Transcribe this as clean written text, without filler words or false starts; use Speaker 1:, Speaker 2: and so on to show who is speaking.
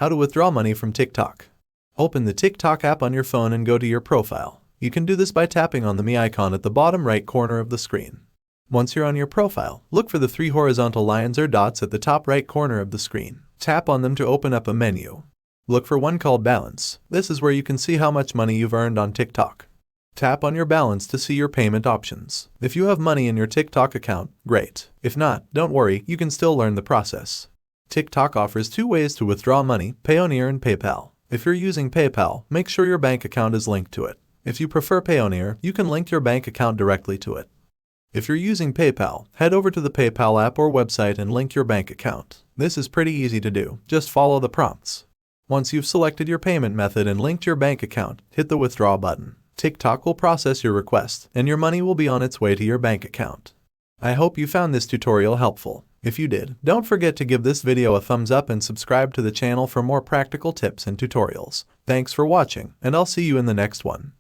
Speaker 1: How to withdraw money from TikTok. Open the TikTok app on your phone and go to your profile. You can do this by tapping on the Me icon at the bottom right corner of the screen. Once you're on your profile, look for the 3 horizontal lines or dots at the top right corner of the screen. Tap on them to open up a menu. Look for one called Balance. This is where you can see how much money you've earned on TikTok. Tap on your balance to see your payment options. If you have money in your TikTok account, great. If not, don't worry, you can still learn the process. TikTok offers 2 ways to withdraw money, Payoneer and PayPal. If you're using PayPal, make sure your bank account is linked to it. If you prefer Payoneer, you can link your bank account directly to it. If you're using PayPal, head over to the PayPal app or website and link your bank account. This is pretty easy to do, just follow the prompts. Once you've selected your payment method and linked your bank account, hit the withdraw button. TikTok will process your request, and your money will be on its way to your bank account. I hope you found this tutorial helpful. If you did, don't forget to give this video a thumbs up and subscribe to the channel for more practical tips and tutorials. Thanks for watching, and I'll see you in the next one.